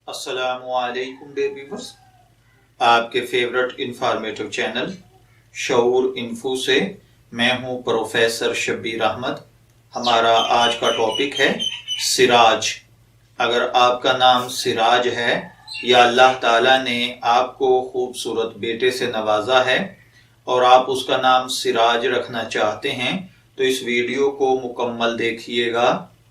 السلام علیکم dear viewers, آپ کے فیورٹ انفارمیٹو چینل شعور انفو سے میں ہوں پروفیسر شبیر احمد۔ ہمارا آج کا ٹاپک ہے سراج۔ اگر آپ کا نام سراج ہے یا اللہ تعالیٰ نے آپ کو خوبصورت بیٹے سے نوازا ہے اور آپ اس کا نام سراج رکھنا چاہتے ہیں تو اس ویڈیو کو مکمل دیکھیے گا،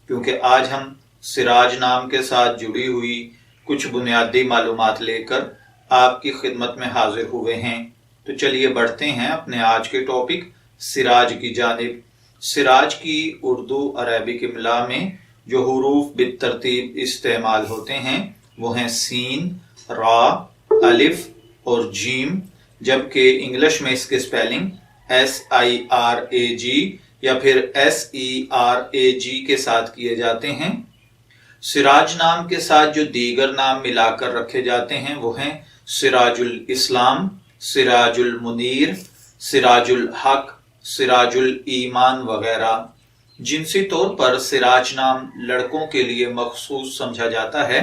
کیونکہ آج ہم سراج نام کے ساتھ جڑی ہوئی کچھ بنیادی معلومات لے کر آپ کی خدمت میں حاضر ہوئے ہیں۔ تو چلیے بڑھتے ہیں اپنے آج کے ٹاپک سراج کی جانب۔ سراج کی اردو عربک املا میں جو حروف بالترتیب استعمال ہوتے ہیں وہ ہیں سین، را، الف اور جیم، جبکہ انگلش میں اس کے سپیلنگ SIRAG یا پھر SERAG کے ساتھ کیے جاتے ہیں۔ سراج نام کے ساتھ جو دیگر نام ملا کر رکھے جاتے ہیں وہ ہیں سراج الاسلام، سراج المنیر، سراج الحق، سراج الایمان وغیرہ۔ جنسی طور پر سراج نام لڑکوں کے لیے مخصوص سمجھا جاتا ہے۔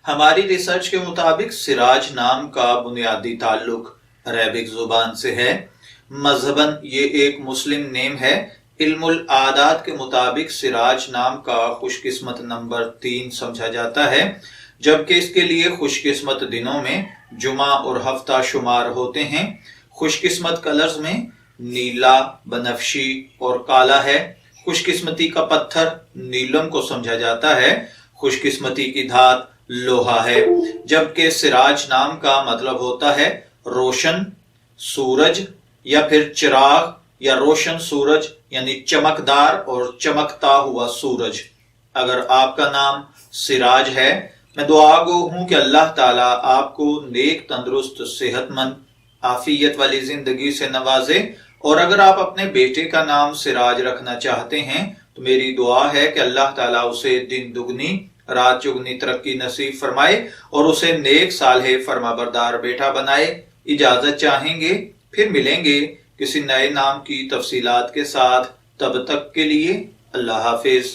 ہماری ریسرچ کے مطابق سراج نام کا بنیادی تعلق عربک زبان سے ہے۔ مذہباً یہ ایک مسلم نیم ہے۔ علم العادات کے مطابق سراج نام کا خوش قسمت نمبر 3 سمجھا جاتا ہے، جبکہ اس کے لیے خوش قسمت دنوں میں جمعہ اور ہفتہ شمار ہوتے ہیں۔ خوش قسمت کلرز میں نیلا، بنفشی اور کالا ہے۔ خوش قسمتی کا پتھر نیلم کو سمجھا جاتا ہے۔ خوش قسمتی کی دھات لوہا ہے، جبکہ سراج نام کا مطلب ہوتا ہے روشن سورج یا پھر چراغ یا روشن سورج، یعنی چمکدار اور چمکتا ہوا سورج۔ اگر آپ کا نام سراج ہے، میں دعا گو ہوں کہ اللہ تعالیٰ آپ کو نیک، تندرست، صحت مند، عافیت والی زندگی سے نوازے، اور اگر آپ اپنے بیٹے کا نام سراج رکھنا چاہتے ہیں تو میری دعا ہے کہ اللہ تعالیٰ اسے دن دگنی رات چگنی ترقی نصیب فرمائے اور اسے نیک صالح فرما بردار بیٹا بنائے۔ اجازت چاہیں گے، پھر ملیں گے کسی نئے نام کی تفصیلات کے ساتھ۔ تب تک کے لیے اللہ حافظ۔